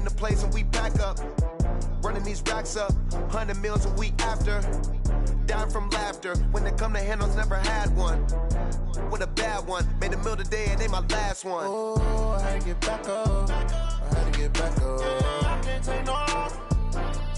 came to play, so we back up. Running these racks up, 100 meals a week after. Down from laughter, when they come to handles, never had one. With a bad one, made a meal today and they my last one. Oh, I had to get back up. I had to get back up. I can't take no loss.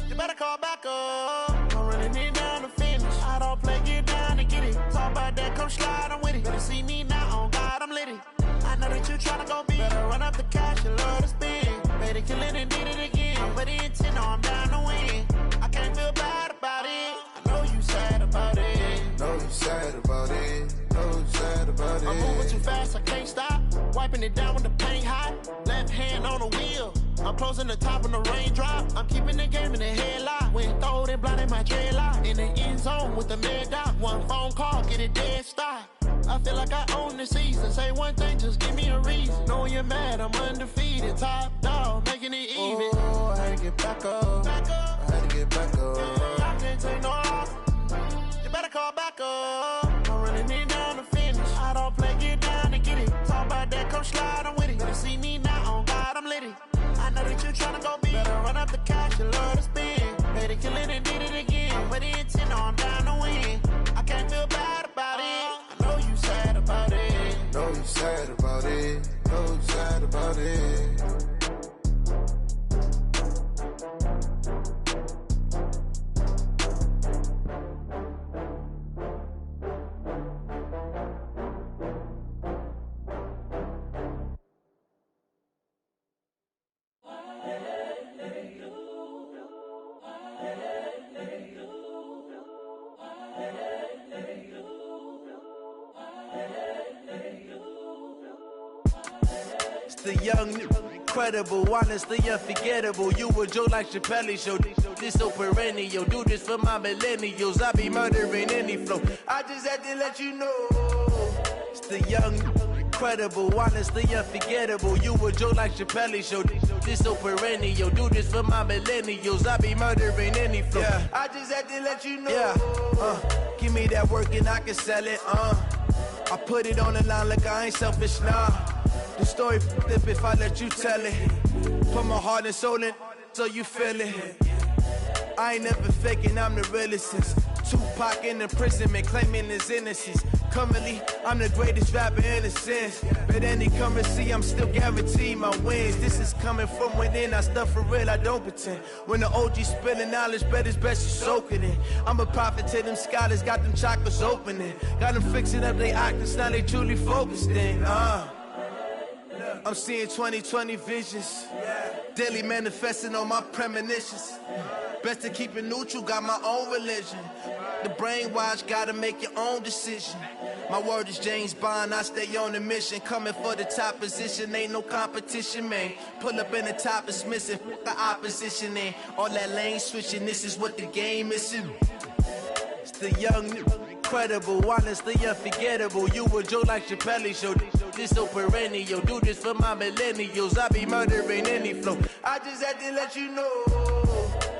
You better call back up. I'm running it down to finish. I don't play, get down to get it. Talk about that, come slide, I'm with it. Better see me now, on God, I'm litty. I know that you tryna go big. Better run up the cash, you love to spend. Made it, kill it, and did it again. But the intent, no, I'm down to win. I can't feel bad about it. I know you sad about it. Know you sad about it. Know you sad about it. I'm moving too fast, I can't stop. Wiping it down with the paint hot. Left hand on the wheel. I'm closing the top when the raindrop. I'm keeping the game in the headlock. When throwed and blinded my dreadlock. In the end zone with the mad dot. One phone call, get it dead stop. I feel like I own the season. Say one thing, just give me a reason. Knowing you're mad, I'm undefeated. Top dog, making it even. Oh, I had to get back up. I had to get back up. I can't take no loss. You better call back up. I'm running it down to finish. I don't play, get down to get it. Talk about that, come slide, I'm with it. Better see me now, on God, I'm litty. I know that you tryna go big. Better run up the cash, you love to spend. Made it, kill it, and did it again. But the intent, no, I'm down to win. I can't feel bad about it. I know you sad about it. Know you sad about it. Know you sad about it. The young, incredible, honestly unforgettable. You a Joe like Chappelle show. This so perennial. Do this for my millennials. I be murdering any flow. I just had to let you know. It's the young, incredible, honestly unforgettable. You a Joe like Chappelle show. This so perennial. Do this for my millennials. I be murdering any flow. Yeah. I just had to let you know. Yeah. Give me that work and I can sell it. I put it on the line like I ain't selfish, nah. The story flip if I let you tell it. Put my heart and soul in so you feel it. I ain't never faking, I'm the realest since Tupac in imprisonment, claiming his innocence. Currently, I'm the greatest rapper in a sense. But any currency, I'm still guaranteed my wins. This is coming from within, I stuff for real, I don't pretend. When the OG spilling knowledge, bet it's best you soak it in. I'm a prophet to them scholars, got them chakras opening. Got them fixing up they octaves, now they truly focused in. I'm seeing 2020 visions. Daily manifesting on my premonitions. Best to keep it neutral, got my own religion. The brainwash, gotta make your own decision. My word is James Bond, I stay on a mission. Coming for the top position, ain't no competition, man. Pull up in the top is missing, the opposition in. All that lane switching, this is what the game is. It's the young, incredible, honestly unforgettable. You a Joe like Chappelle show. This so perennial. Do this for my millennials. I be murdering any flow. I just had to let you know.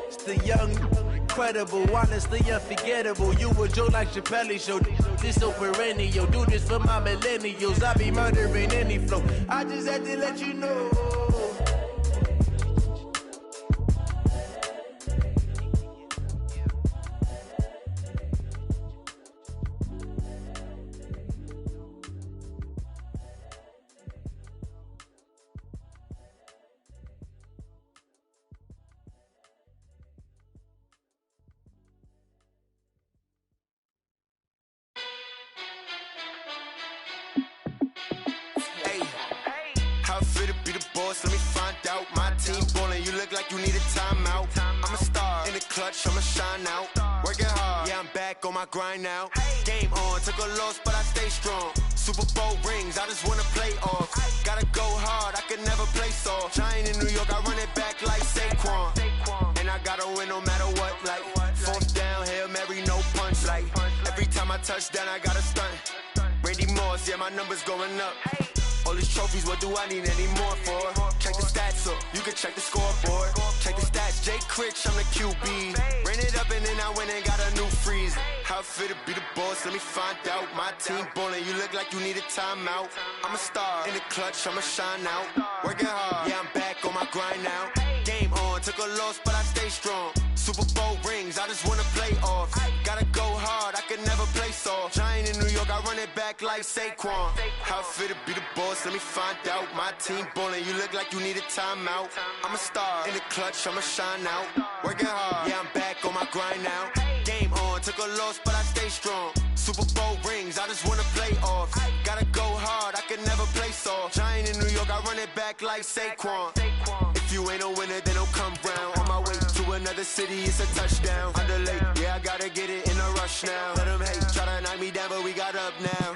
It's the young, incredible, honestly unforgettable. You a Joe like Chappelle show. This so perennial. Do this for my millennials. I be murdering any flow. I just had to let you know. Let me find out. My team ballin', you look like you need a timeout. I'm a star in the clutch, I'ma shine out. Working hard, yeah, I'm back on my grind now. Game on, took a loss, but I stay strong. Super Bowl rings, I just wanna play off. Gotta go hard, I could never play soft. Giant in New York, I run it back like Saquon. And I gotta win no matter what, like fourth down, Hail Mary, no punch. Like every time I touch down, I gotta stunt. Randy Moss, yeah, my numbers going up. All these trophies, what do I need any more for? Check the stats up, you can check the scoreboard. Check the stats, Jay Critch, I'm the QB. Ran it up and then I went and got a new freeze. How it feel to be the boss? Let me find out. My team ballin', you look like you need a timeout. I'm a star in the clutch, I'ma shine out. Working hard, yeah, I'm back on my grind now. Game on, took a loss, but I stay strong. Super Bowl rings, I just wanna play off. Gotta go hard, I can never play soft. Giant in New York, I run it back like Saquon. How it feel to be the boss? Let me find out. My team ballin', you look like you need a timeout. I'm a star in the clutch, I'ma shine out. Working hard, yeah, I'm back on my grind now. Game on, took a loss, but I stay strong. Super Bowl rings, I just wanna play off. Gotta go hard, I can never play soft. Giant in New York, I run it back like Saquon. If you ain't a winner, then don't come round. On my way to another city, it's a touchdown. Underlay, yeah, I gotta get it in a rush now. Let them hate, try to knock me down, but we got up now.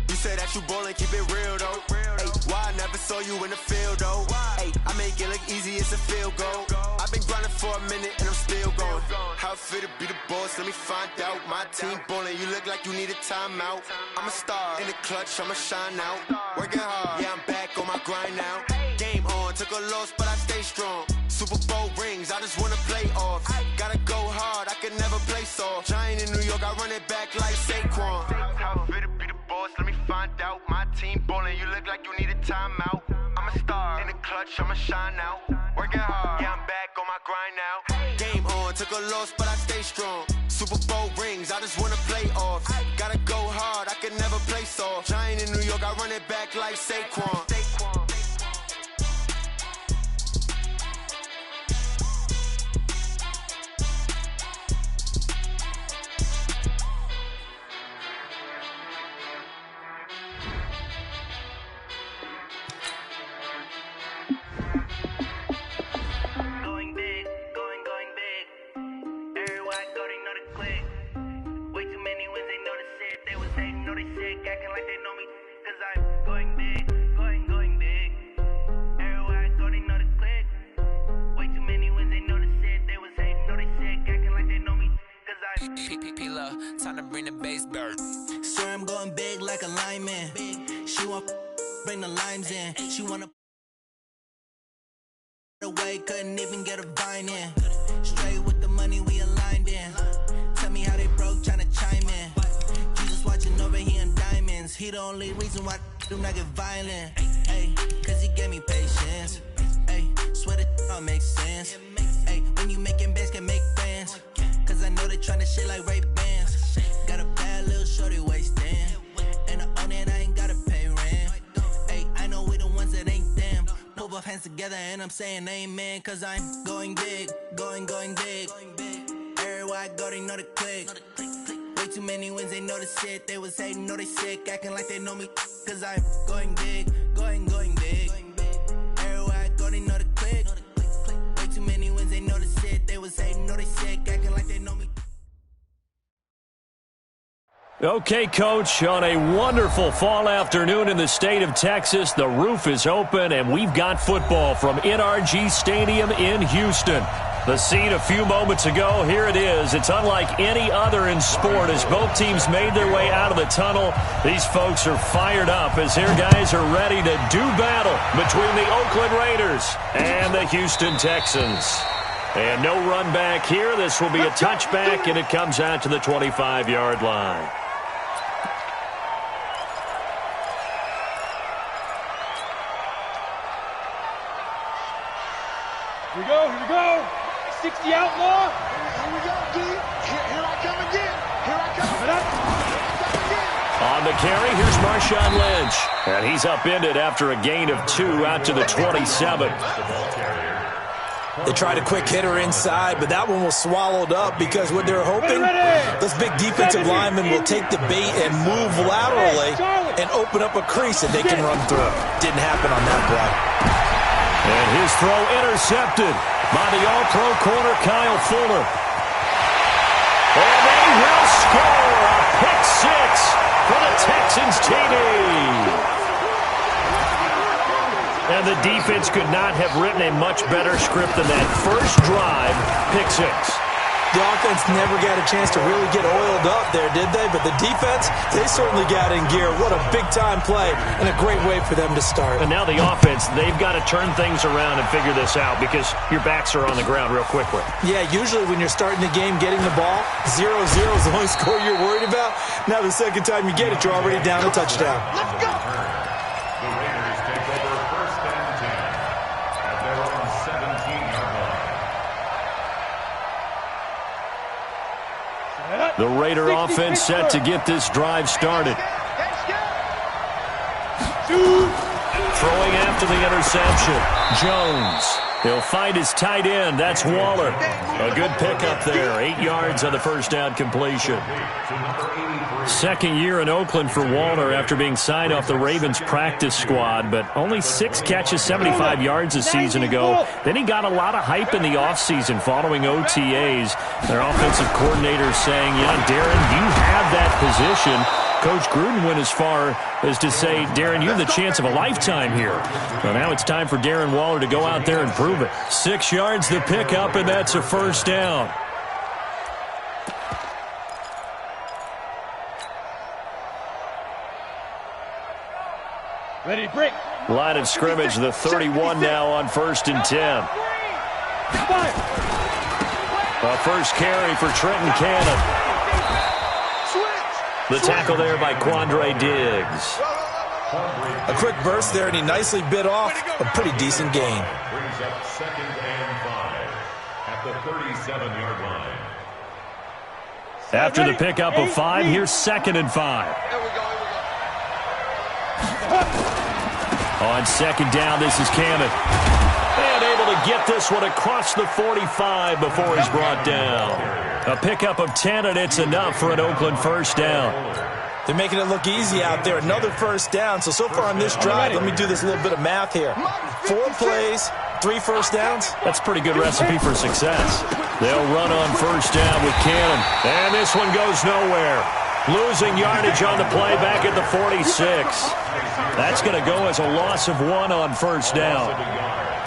You say that you ballin', keep it real though. Hey, why I never saw you in the field though? Hey, I make it look easy, it's a field goal. I've been grinding for a minute and I'm still going. How it feel to be the boss? Let me find out. My team ballin', you look like you need a timeout. I'm a star in the clutch, I'ma shine out. Working hard, yeah, I'm back on my grind now. Game on, took a loss, but I stay strong. Super Bowl rings, I just wanna play off. Gotta go hard, I can never play soft. Giant in New York, I run it back like Saquon. How it feel to be the boss? Let me find out. My team ballin', you look like you need a timeout. I'm a star in the clutch, I'ma shine out. Working hard, yeah, I'm back on my grind now. Game on, took a loss, but I stay strong. Super Bowl rings, I just wanna play off. Gotta go hard, I can never play soft. Giant in New York, I run it back like Saquon. Time to bring the bass bird. Swear I'm going big like a lineman. She want bring the limes in. She wanna away, couldn't even get a vine in. Straight with the money we aligned in. Tell me how they broke, tryna chime in. Jesus watching over here in diamonds. He the only reason why I do not get violent. Ay, cause he gave me patience. Ay, swear that all makes sense. Ay, when you making bands can make fans. Cause I know they tryna shit like Ray Bans. Got a bad little shorty wasting. And I own it, I ain't gotta pay rent. Ay, I know we the ones that ain't them. Move our hands together and I'm saying amen. Cause I'm going big, going big. Everywhere I go, they know the click. Way too many wins, they know the shit. They was hating, know they sick, acting like they know me. Cause I'm going big, going big. Everywhere I go, they know the click. Way too many wins, they know the shit. They was hating, know they sick, acting like they know me. Okay, Coach, on a wonderful fall afternoon in the state of Texas, the roof is open, and we've got football from NRG Stadium in Houston. The scene a few moments ago, here it is. It's unlike any other in sport as both teams made their way out of the tunnel. These folks are fired up as their guys are ready to do battle between the Oakland Raiders and the Houston Texans. And no run back here. This will be a touchback, and it comes out to the 25-yard line. Here we go. 60 outlaw. Here we go, D. Here I come again. Here I come again. On the carry, here's Marshawn Lynch. And he's upended after a gain of 2 out to the 27. They tried a quick hitter inside, but that one was swallowed up because what they're hoping, this big defensive lineman will take the bait and move laterally and open up a crease that they can run through. Didn't happen on that play. And his throw intercepted by the all-pro corner, Kyle Fuller. And they will score a pick 6 for the Texans TD. And the defense could not have written a much better script than that first drive, pick 6. The offense never got a chance to really get oiled up there, did they? But the defense, they certainly got in gear. What a big-time play and a great way for them to start. And now the offense, they've got to turn things around and figure this out because your backs are on the ground real quickly. Yeah, usually when you're starting the game, getting the ball, 0-0 is the only score you're worried about. Now the second time you get it, you're already down a touchdown. Let's go. The Raiders take over 1st and 10 at their own 17-yard line. The Raider offense set to get this drive started. Throwing after the interception. Jones. He'll find his tight end. That's Waller. A good pickup there. 8 yards on the first down completion. Second year in Oakland for Waller after being signed off the Ravens practice squad, but only 6 catches, 75 yards a season ago. Then he got a lot of hype in the offseason following OTAs. Their offensive coordinator saying, Darren, you have that position. Coach Gruden went as far as to say, Darren, you have the chance of a lifetime here. Well, now it's time for Darren Waller to go out there and prove it. 6 yards the pickup, and that's a first down. Ready, break. Line of scrimmage, the 31 now on 1st and 10. A first carry for Trenton Cannon. The tackle there by Quandre Diggs. A quick burst there, and he nicely bit off a pretty decent gain. Brings up 2nd and 5 at the 37-yard line. After the pickup of 5, here's 2nd and 5. On 2nd down, this is Cannon. And able to get this one across the 45 before he's brought down. A pickup of 10, and it's enough for an Oakland first down. They're making it look easy out there. Another first down. So far on this drive, let me do this little bit of math here. 4 plays, 3 first downs. That's a pretty good recipe for success. They'll run on first down with Cannon. And this one goes nowhere. Losing yardage on the play back at the 46. That's going to go as a loss of 1 on first down.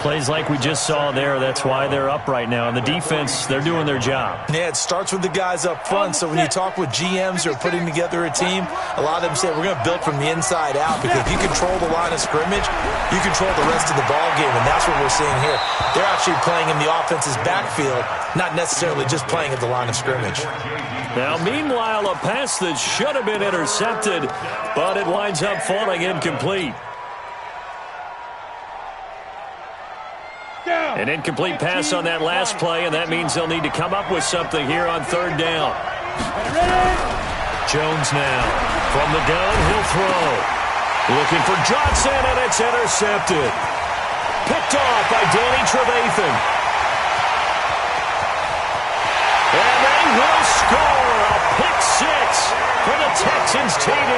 Plays like we just saw there, that's why they're up right now. And the defense, they're doing their job. Yeah, it starts with the guys up front. So when you talk with GMs who are putting together a team, a lot of them say we're going to build from the inside out, because if you control the line of scrimmage, you control the rest of the ball game, and that's what we're seeing here. They're actually playing in the offense's backfield, not necessarily just playing at the line of scrimmage. Now, meanwhile, a pass that should have been intercepted, but it winds up falling incomplete. An incomplete pass on that last play, and that means they'll need to come up with something here on 3rd down. Jones now. From the gun, he'll throw. Looking for Johnson, and it's intercepted. Picked off by Danny Trevathan. And they will score a pick 6 for the Texans TD.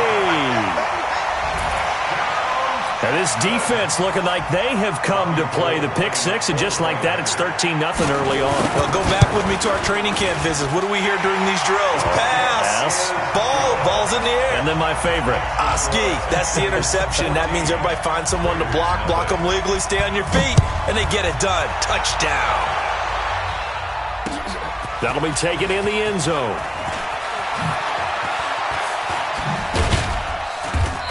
And this defense looking like they have come to play the pick 6, and just like that, it's 13-0 early on. Well, go back with me to our training camp visits. What do we hear during these drills? Pass. Ball's in the air. And then my favorite. Oski, that's the interception. That means everybody finds someone to block them legally, stay on your feet, and they get it done. Touchdown. That'll be taken in the end zone.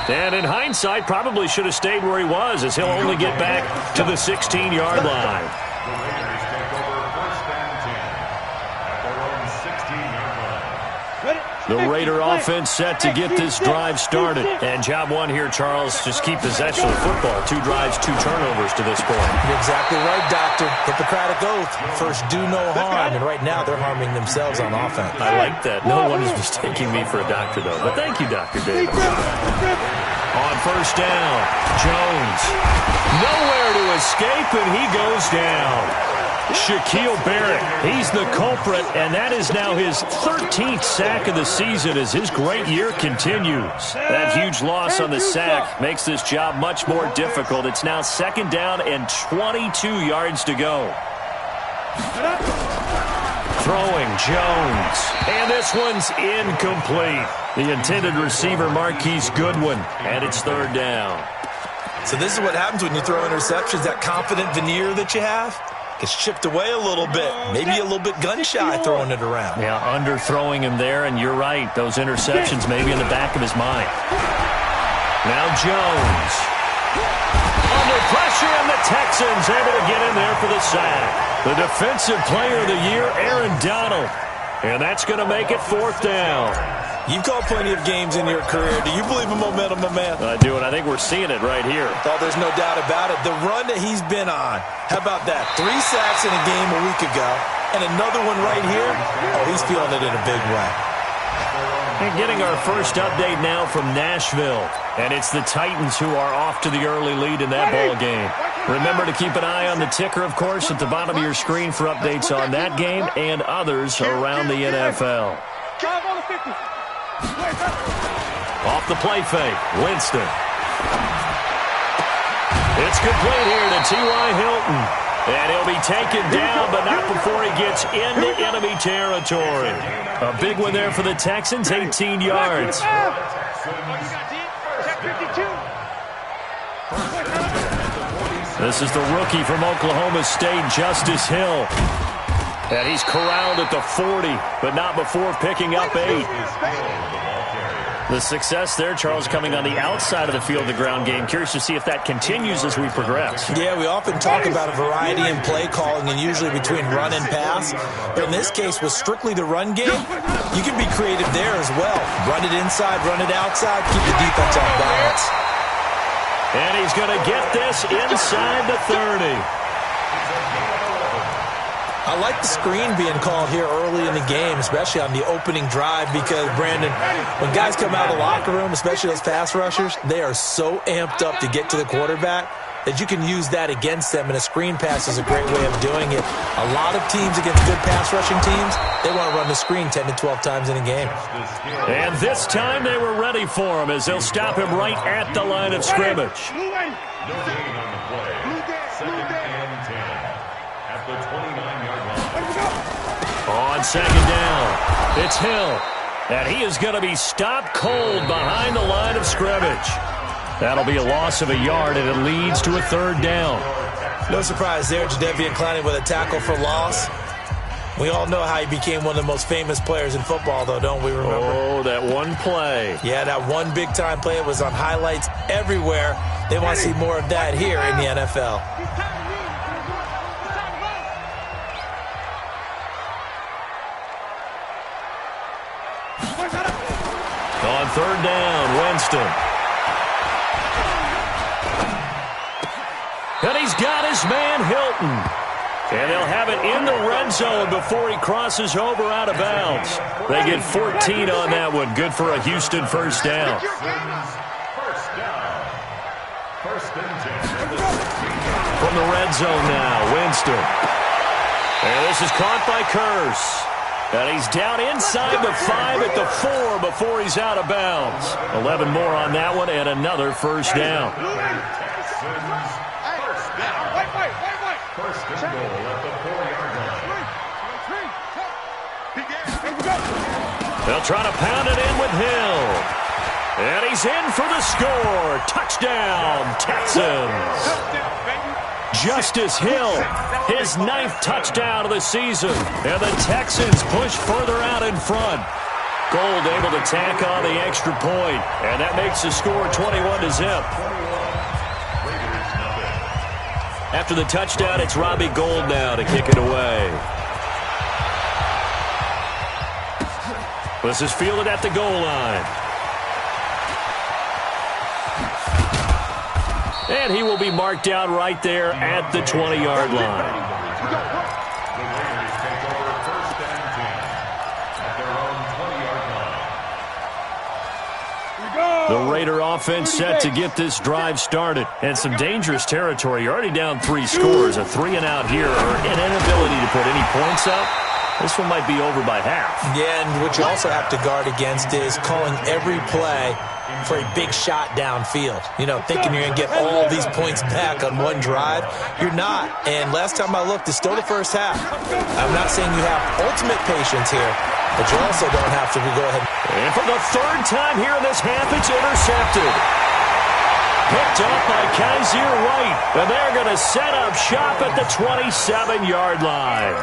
And in hindsight, probably should have stayed where he was, as he'll only get back to the 16-yard line. The Raiders take over 1st and 10 at their own 16-yard line. The Raider offense set to get this drive started. And job 1 here, Charles, just keep possession of the football. 2 drives, 2 turnovers to this point. You're exactly right, Doctor. Hippocratic oath. First, do no harm. And right now, they're harming themselves on offense. I like that. No one is mistaking me for a doctor, though. But thank you, Dr. Davis. On first down, Jones. Nowhere to escape, and he goes down. Shaquille Barrett, he's the culprit, and that is now his 13th sack of the season as his great year continues. That huge loss on the sack makes this job much more difficult. It's now 2nd down and 22 yards to go. Throwing Jones, and this one's incomplete. The intended receiver, Marquise Goodwin, and it's 3rd down. So this is what happens when you throw interceptions, that confident veneer that you have. Gets chipped away a little bit. Maybe a little bit gun-shy throwing it around. Yeah, underthrowing him there, and you're right. Those interceptions maybe in the back of his mind. Now Jones. Under pressure, and the Texans able to get in there for the sack. The Defensive Player of the Year, Aaron Donald. And that's going to make it 4th down. You've called plenty of games in your career. Do you believe in momentum, my man? I do, and I think we're seeing it right here. Oh, there's no doubt about it. The run that he's been on. How about that? 3 sacks in a game a week ago, and another one right here. Oh, he's feeling it in a big way. And getting our first update now from Nashville. And it's the Titans who are off to the early lead in that ball game. Remember to keep an eye on the ticker, of course, at the bottom of your screen for updates on that game and others around the NFL. Off the play fake, Winston. It's complete here to T.Y. Hilton. And he'll be taken down, but not before he gets into enemy territory. A big one there for the Texans, 18 yards. This is the rookie from Oklahoma State, Justice Hill. And he's corralled at the 40, but not before picking up 8. The success there, Charles, coming on the outside of the field, the ground game. Curious to see if that continues as we progress. Yeah, we often talk about a variety in play calling and usually between run and pass. But in this case, with strictly the run game, you can be creative there as well. Run it inside, run it outside, keep the defense off balance. And he's going to get this inside the 30. I like the screen being called here early in the game, especially on the opening drive, because, Brandon, when guys come out of the locker room, especially those pass rushers, they are so amped up to get to the quarterback that you can use that against them, and a screen pass is a great way of doing it. A lot of teams against good pass rushing teams, they want to run the screen 10 to 12 times in a game. And this time they were ready for him as they'll stop him right at the line of scrimmage. No gain on the play. 2nd and 10 at the 29-yard line. On 2nd down, it's Hill. And he is going to be stopped cold behind the line of scrimmage. That'll be a loss of a yard, and it leads to a 3rd down. No surprise there, Jadeveon Clowney with a tackle for loss. We all know how he became one of the most famous players in football, though, don't we remember? Oh, that one play. Yeah, that one big-time play. It was on highlights everywhere. They want to see more of that here in the NFL. On 3rd down, Winston. And he's got his man, Hilton. And they'll have it in the red zone before he crosses over out of bounds. They get 14 on that one. Good for a Houston 1st down. From the red zone now, Winston. And this is caught by Curse. And he's down inside the 5 at the 4 before he's out of bounds. 11 more on that one and another 1st down. First and goal at the 4-yard line. They'll try to pound it in with Hill. And he's in for the score. Touchdown, Texans. Justice Hill, his 9th touchdown of the season. And the Texans push further out in front. Gold able to tack on the extra point. And that makes the score 21-0. After the touchdown, it's Robbie Gould now to kick it away. This is fielded at the goal line. And he will be marked down right there at the 20-yard line. The Raiders take over 1st and 10 at their own 20-yard line. The Raider offense set to get this drive started. And some dangerous territory. You're already down 3 scores. A 3-and-out here or an inability to put any points up. This one might be over by half. Yeah, and what you also have to guard against is calling every play for a big shot downfield. You know, thinking you're going to get all these points back on one drive. You're not. And last time I looked, it's still the first half. I'm not saying you have ultimate patience here, but you also don't have to go ahead. And for the 3rd time here in this half, it's intercepted. picked up by Kaiser White, and they're going to set up shop at the 27-yard line.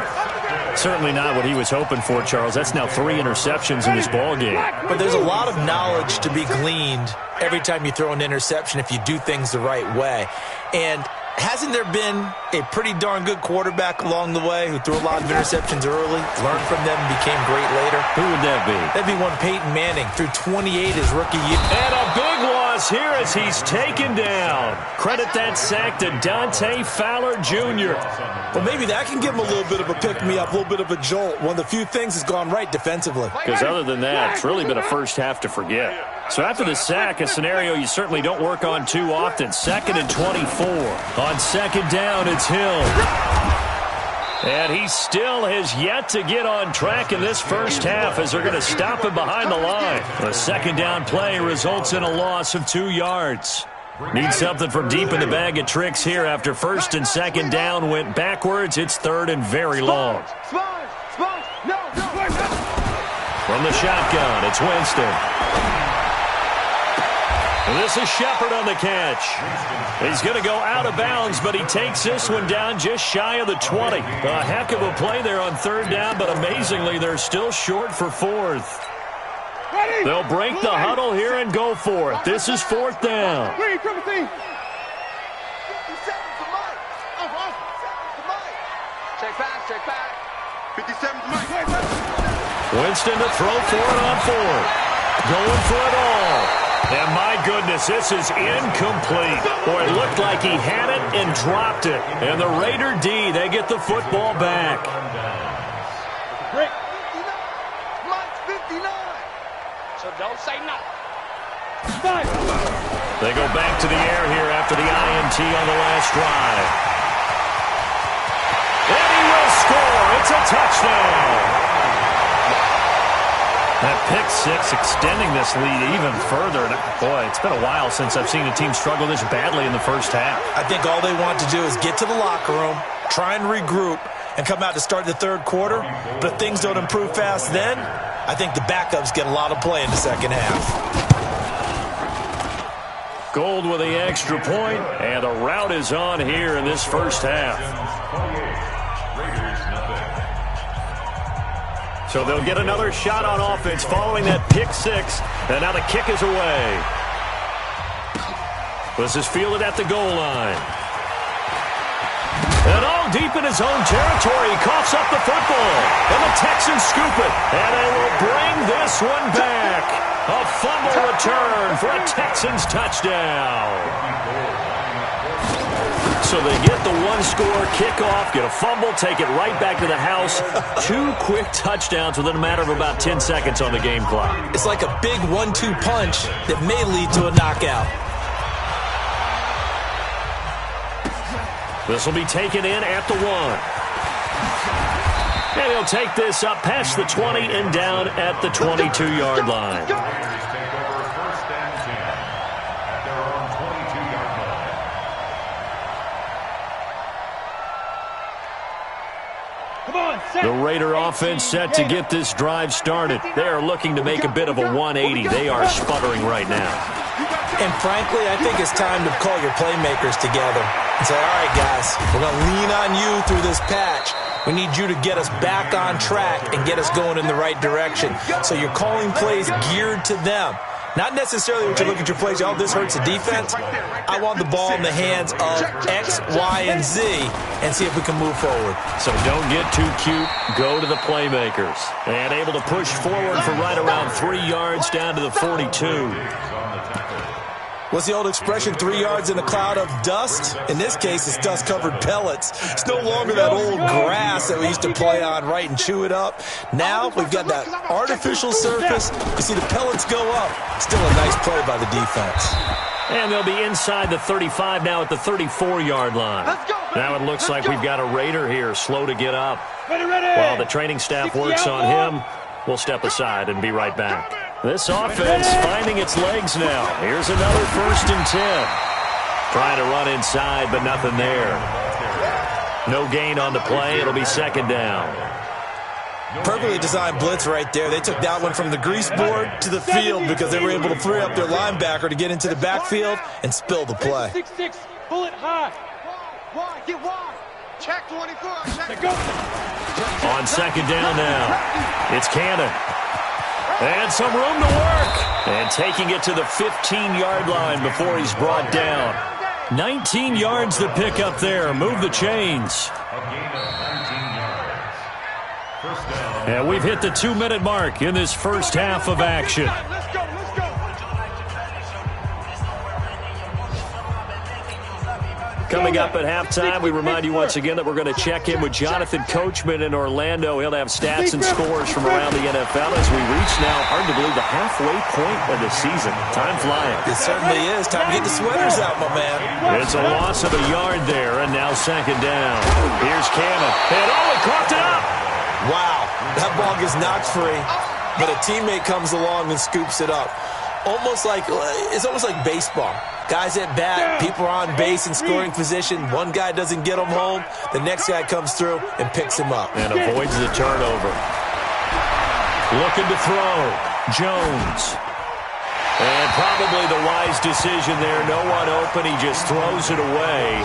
Certainly not what he was hoping for, Charles. That's now 3 interceptions in this ball game. But there's a lot of knowledge to be gleaned every time you throw an interception if you do things the right way. And hasn't there been a pretty darn good quarterback along the way who threw a lot of interceptions early, learned from them, and became great later? Who would that be? That'd be one Peyton Manning, threw 28 his rookie year. And a big loss here as he's taken down. Credit that sack to Dante Fowler Jr. Well, maybe that can give him a little bit of a pick-me-up, a little bit of a jolt. One of the few things that's gone right defensively. Because other than that, it's really been a first half to forget. So after the sack, a scenario you certainly don't work on too often. 2nd and 24. On 2nd down, it's Hill. And he still has yet to get on track in this first half as they're going to stop him behind the line. The 2nd down play results in a loss of 2 yards. Need something from deep in the bag of tricks here after 1st and 2nd down went backwards. It's 3rd and very long. From the shotgun, it's Winston. This is Shepard on the catch. He's going to go out of bounds, but he takes this one down just shy of the 20. A heck of a play there on 3rd down, but amazingly, they're still short for 4th. They'll break the huddle here and go for it. This is 4th down. Check back. 57's Mike. Winston to throw for it on 4th. Going for it all. And my goodness, this is incomplete. Boy, it looked like he had it and dropped it. And the Raider D, they get the football back. Great. 59. Mike's 59. So don't say nothing. They go back to the air here after the INT on the last drive. And he will score. It's a touchdown. That pick 6 extending this lead even further. And boy, it's been a while since I've seen a team struggle this badly in the first half. I think all they want to do is get to the locker room, try and regroup, and come out to start the 3rd quarter. But if things don't improve fast then, I think the backups get a lot of play in the 2nd half. Gold with the extra point, and the rout is on here in this first half. So they'll get another shot on offense following that pick 6, and now the kick is away. This is fielded at the goal line. And all deep in his own territory, he coughs up the football. And the Texans scoop it, and they will bring this one back. A fumble return for a Texans touchdown. So they get the 1-score kickoff, get a fumble, take it right back to the house. 2 quick touchdowns within a matter of about 10 seconds on the game clock. It's like a big 1-2 punch that may lead to a knockout. This will be taken in at the 1. And he'll take this up past the 20 and down at the 22-yard line. The Raider offense set to get this drive started. They are looking to make a bit of a 180. They are sputtering right now. And frankly, I think it's time to call your playmakers together and say, all right, guys, we're going to lean on you through this patch. We need you to get us back on track and get us going in the right direction. So you're calling plays geared to them. Not necessarily when you look at your plays, oh, this hurts the defense. I want the ball in the hands of X, Y, and Z and see if we can move forward. So don't get too cute. Go to the playmakers. And able to push forward for right around 3 yards down to the 42. What's the old expression, 3 yards in a cloud of dust? In this case, it's dust-covered pellets. It's no longer that old grass that we used to play on, right, and chew it up. Now we've got that artificial surface. You see the pellets go up. Still a nice play by the defense. And they'll be inside the 35 now at the 34-yard line. Now it looks like we've got a Raider here, slow to get up. While the training staff works on him, we'll step aside and be right back. This offense finding its legs now. Here's another 1st and 10. Trying to run inside, but nothing there. No gain on the play. It'll be 2nd down. Perfectly designed blitz right there. They took that one from the grease board to the field because they were able to free up their linebacker to get into the backfield and spill the play. 6-6, bullet high. Wide, get wide. Check 24. Check. Go. On second down now, it's Cannon. And some room to work. And taking it to the 15-yard line before he's brought down. 19 yards to pick up there. Move the chains. And we've hit the 2-minute mark in this first half of action. Let's go, let's go. Coming up at halftime, we remind you once again that we're going to check in with Jonathan Coachman in Orlando. He'll have stats and scores from around the NFL as we reach now, hard to believe, the halfway point of the season. Time flying. It certainly is. Time to get the sweaters out, my man. It's a loss of a yard there, and now second down. Here's Cannon. And he coughed it up. Wow, that ball gets knocked free, but a teammate comes along and scoops it up. It's almost like baseball. Guys at bat, people are on base in scoring position. One guy doesn't get him home. The next guy comes through and picks him up. And avoids the turnover. Looking to throw. Jones. And probably the wise decision there. No one open. He just throws it away.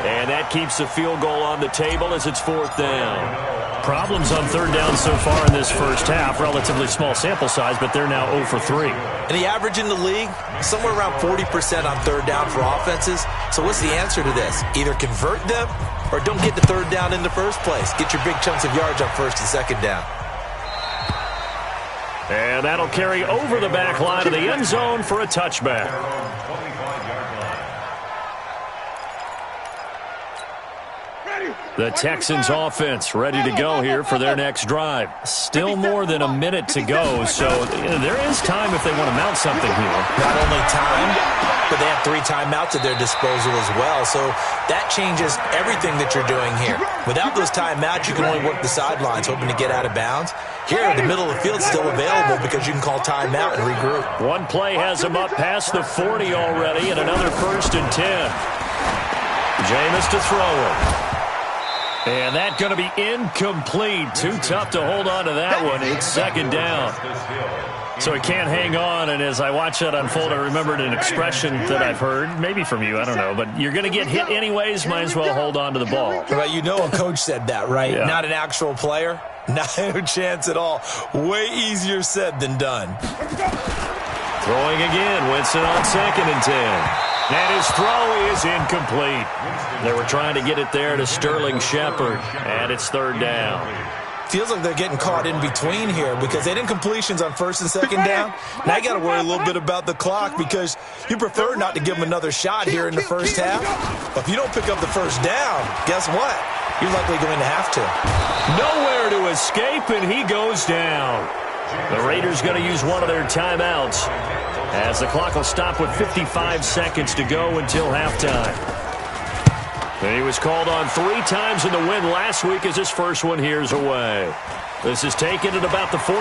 And that keeps the field goal on the table as it's fourth down. Problems on third down so far in this first half. Relatively small sample size, but they're now 0 for 3. And the average in the league, somewhere around 40% on third down for offenses. So what's the answer to this? Either convert them or don't get the third down in the first place. Get your big chunks of yards on first and second down. And that'll carry over the back line of the end zone for a touchback. The Texans offense ready to go here for their next drive. Still more than a minute to go, so there is time if they want to mount something here. Not only time, but they have 3 timeouts at their disposal as well, so that changes everything that you're doing here. Without those timeouts, you can only work the sidelines, hoping to get out of bounds. Here, the middle of the field's still available because you can call timeout and regroup. One play has them up past the 40 already, and another 1st and 10. Jameis to throw it. And that's going to be incomplete. Too tough to hold on to that one. It's second down. So he can't hang on, and as I watch that unfold, I remembered an expression that I've heard, maybe from you, I don't know, but you're going to get hit anyways, might as well hold on to the ball. Right, you know a coach said that, right? Yeah. Not an actual player? No chance at all. Way easier said than done. Throwing again, Winston on 2nd and 10. And his throw is incomplete. They were trying to get it there to Sterling Shepard, and it's third down. Feels like they're getting caught in between here because they didn't completions on 1st and 2nd down. Now you got to worry a little bit about the clock because you prefer not to give them another shot here in the first half. But if you don't pick up the first down, guess what? You're likely going to have to. Nowhere to escape, and he goes down. The Raiders going to use one of their timeouts as the clock will stop with 55 seconds to go until halftime. And he was called on 3 times in the win last week as his first one here's away. This is taken at about the 14.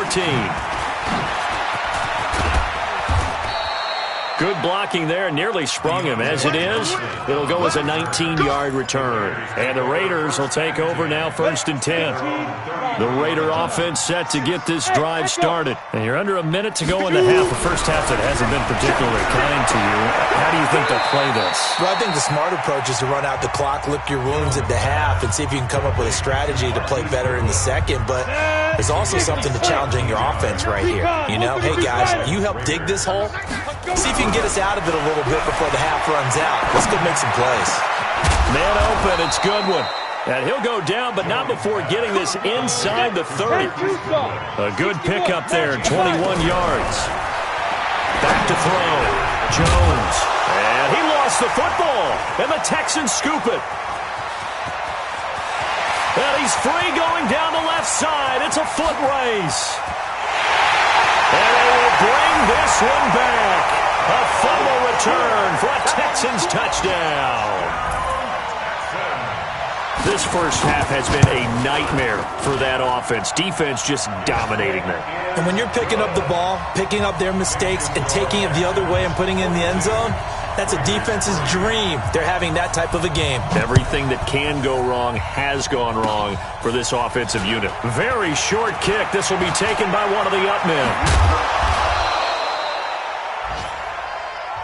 Good blocking there, nearly sprung him. As it is, it'll go as a 19-yard return. And the Raiders will take over now 1st and 10. The Raider offense set to get this drive started. And you're under a minute to go in the half. The first half that hasn't been particularly kind to you. How do you think they'll play this? Well, I think the smart approach is to run out the clock, lick your wounds at the half, and see if you can come up with a strategy to play better in the second. But there's also something to challenging your offense right here. You know, hey, guys, you help dig this hole. See if you can get us out of it a little bit before the half runs out. Let's go make some plays. Man open, it's Goodwin. And he'll go down, but not before getting this inside the 30. A good pickup there, 21 yards. Back to throw. Jones. And he lost the football. And the Texans scoop it. And he's free going down the left side. It's a foot race. And they will bring this one back. A fumble return for a Texans touchdown. This first half has been a nightmare for that offense. Defense just dominating them. And when you're picking up the ball, picking up their mistakes, and taking it the other way and putting it in the end zone, That's a defense's dream. They're having that type of a game. Everything that can go wrong has gone wrong for this offensive unit. Very short kick. This will be taken by one of the up men.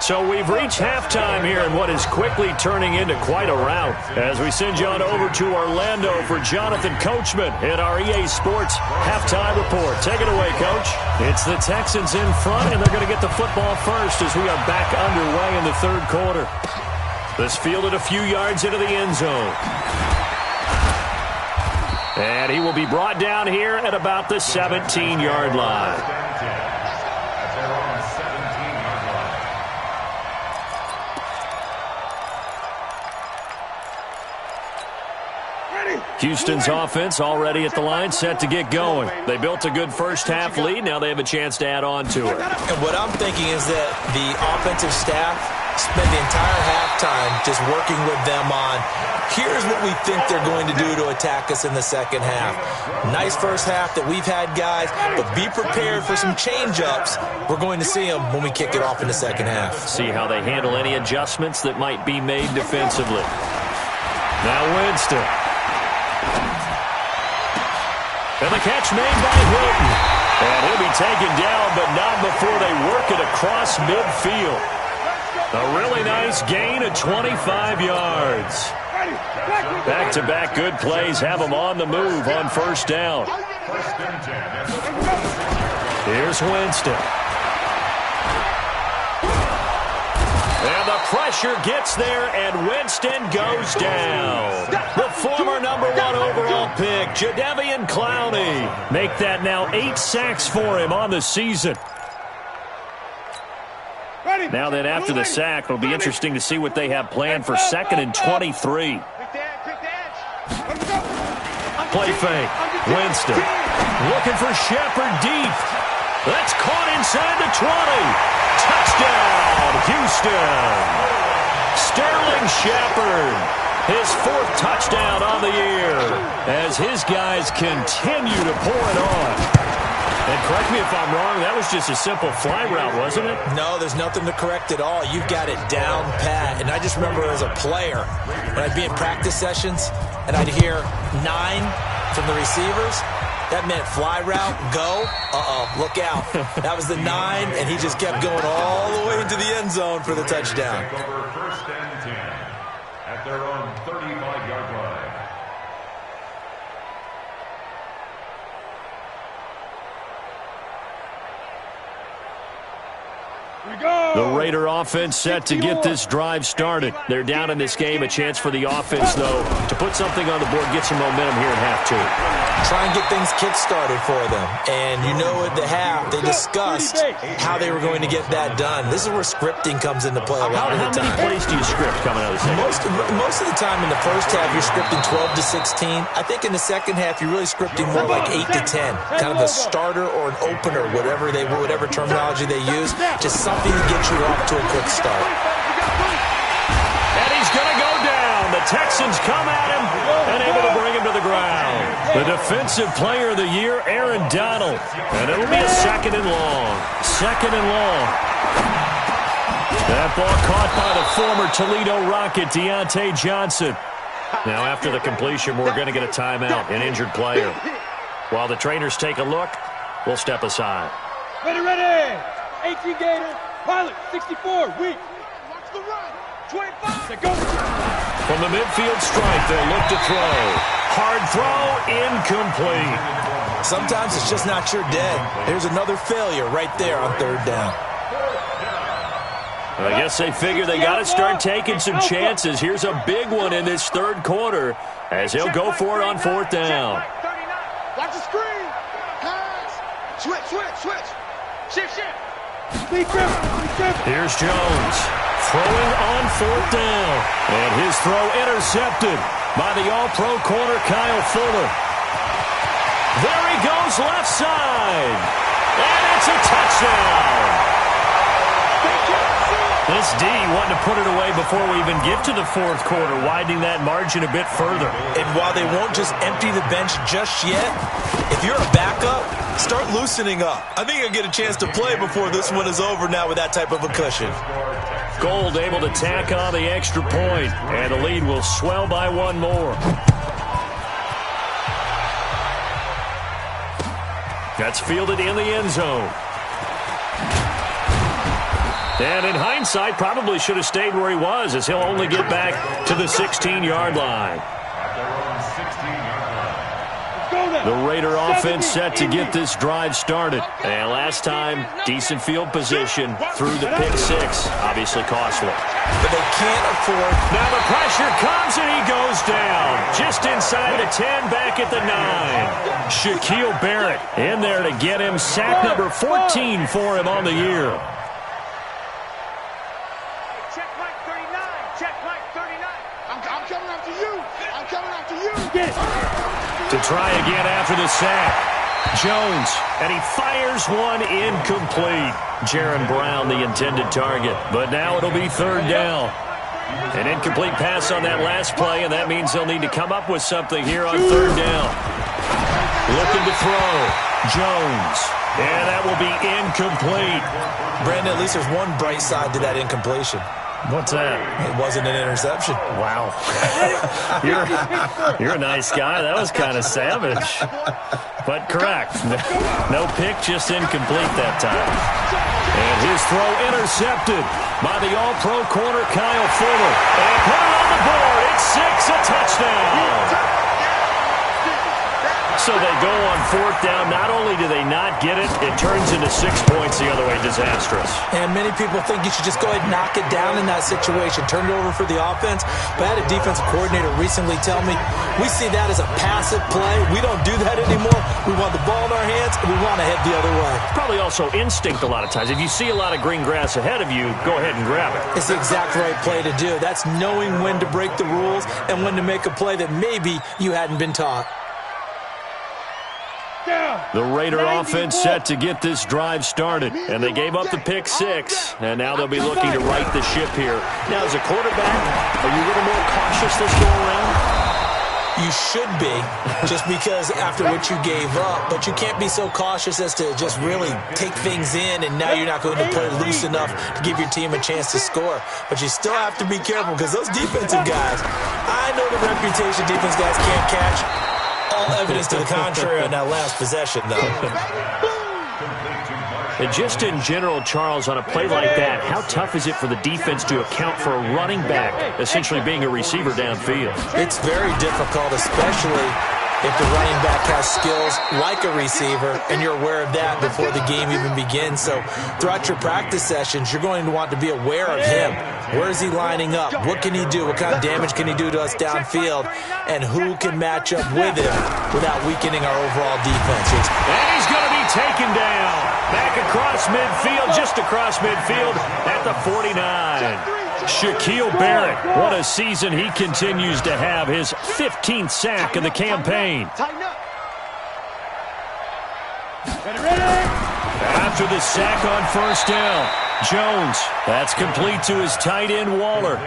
So we've reached halftime here in what is quickly turning into quite a rout. As we send you on over to Orlando for Jonathan Coachman in our EA Sports Halftime Report. Take it away, Coach. It's the Texans in front, and they're going to get the football first as we are back underway in the third quarter. This fielded a few yards into the end zone. And he will be brought down here at about the 17-yard line. Houston's offense already at the line, set to get going. They built a good first-half lead. Now they have a chance to add on to it. And what I'm thinking is that the offensive staff spent the entire halftime just working with them on, here's what we think they're going to do to attack us in the second half. Nice first half that we've had, guys, but be prepared for some change-ups. We're going to see them when we kick it off in the second half. See how they handle any adjustments that might be made defensively. Now Winston. And the catch made by Hilton. And he'll be taken down, but not before they work it across midfield. A really nice gain of 25 yards. Back-to-back good plays have them on the move on first down. Here's Winston. And the pressure gets there, and Winston goes down. The former number 1 overall pick, Jadeveon Clowney. Make that now 8 sacks for him on the season. Now then, after the sack, it'll be interesting to see what they have planned for 2nd and 23. Play fake. Winston looking for Shepard deep. That's caught inside the 20. Touchdown, Houston. Sterling Shepard, his 4th touchdown on the year as his guys continue to pour it on. And correct me if I'm wrong, that was just a simple fly route, wasn't it? No, there's nothing to correct at all. You've got it down pat. And I just remember as a player, when I'd be in practice sessions and I'd hear 9 from the receivers, that meant fly route, go, look out. That was the 9, and he just kept going all the way into the end zone for the touchdown. Over 1st and 10 at their own 35-yard line. The Raider offense set to get this drive started. They're down in this game. A chance for the offense, though, to put something on the board, get some momentum here in half 2. Try and get things kick-started for them. And you know at the half, they discussed how they were going to get that done. This is where scripting comes into play a lot of the time. How many plays do you script coming out of the second? Most of the time in the first half, you're scripting 12 to 16. I think in the second half, you're really scripting more like 8 to 10. Kind of a starter or an opener, whatever terminology they use. Just something to get you off to a quick start. And he's going to go down. The Texans come at him and able to bring him to the ground. The defensive player of the year, Aaron Donald. And it'll be a 2nd and long. 2nd and long. That ball caught by the former Toledo Rocket, Deontay Johnson. Now after the completion, we're going to get a timeout, an injured player. While the trainers take a look, we'll step aside. Ready. 18 Gator. Pilot, 64, weak. Watch the run. 25. Go. From the midfield strike, they'll look to throw. Hard throw, incomplete. Sometimes it's just not your dead. There's another failure right there on 3rd down. I guess they figure they got to start taking some chances. Here's a big one in this 3rd quarter as he'll go for it on 4th down. Watch the screen. Pass. Switch. Shift. Here's Jones throwing on 4th down. And his throw intercepted by the all-pro corner Kyle Fuller. There he goes left side. And it's a touchdown. This D wanting to put it away before we even get to the 4th quarter, widening that margin a bit further. And while they won't just empty the bench just yet, if you're a backup, start loosening up. I think you'll get a chance to play before this one is over now with that type of a cushion. Gold able to tack on the extra point, and the lead will swell by one more. That's fielded in the end zone. And in hindsight, probably should have stayed where he was, as he'll only get back to the 16-yard line. The Raider offense set to get this drive started. And last time, decent field position through the pick six. Obviously costly. But they can't afford. Now the pressure comes and he goes down. Just inside the 10, back at the 9. Shaquille Barrett in there to get him sack number 14 for him on the year. Check Mike 39. Check Mike 39. I'm coming after you. I'm coming after you. Get it. To try again after the sack. Jones, and he fires one incomplete. Jaron Brown, the intended target. But now it'll be third down. An incomplete pass on that last play, and that means they'll need to come up with something here on third down. Looking to throw. Jones. And that will be incomplete. Brandon, at least there's one bright side to that incompletion. What's that? It wasn't an interception. Wow. You're a nice guy. That was kind of savage. But correct. No pick, just incomplete that time. And his throw intercepted by the all-pro corner Kyle Fuller. And put it on the board. It's 6, a touchdown. So they go on fourth down. Not only do they not get it, it turns into 6 points the other way. Disastrous. And many people think you should just go ahead and knock it down in that situation. Turn it over for the offense. But I had a defensive coordinator recently tell me, we see that as a passive play. We don't do that anymore. We want the ball in our hands, and we want to head the other way. Probably also instinct a lot of times. If you see a lot of green grass ahead of you, go ahead and grab it. It's the exact right play to do. That's knowing when to break the rules and when to make a play that maybe you hadn't been taught. The Raider offense set to get this drive started, and they gave up the pick six, and now they'll be looking to right the ship here. Now, as a quarterback, are you a little more cautious this go around? You should be, just because after what you gave up, but you can't be so cautious as to just really take things in, and now you're not going to play loose enough to give your team a chance to score. But you still have to be careful, because those defensive guys, I know the reputation defense guys can't catch. All evidence to the contrary on that last possession, though. And just in general, Charles, on a play like that, how tough is it for the defense to account for a running back essentially being a receiver downfield? It's very difficult, especially if the running back has skills like a receiver, and you're aware of that before the game even begins. So throughout your practice sessions, you're going to want to be aware of him. Where is he lining up? What can he do? What kind of damage can he do to us downfield? And who can match up with him without weakening our overall defense? And he's going to be taken down. Back across midfield, just across midfield at the 49. Shaquille Barrett, what a season he continues to have. His 15th sack of the campaign. After the sack on first down, Jones, that's complete to his tight end, Waller.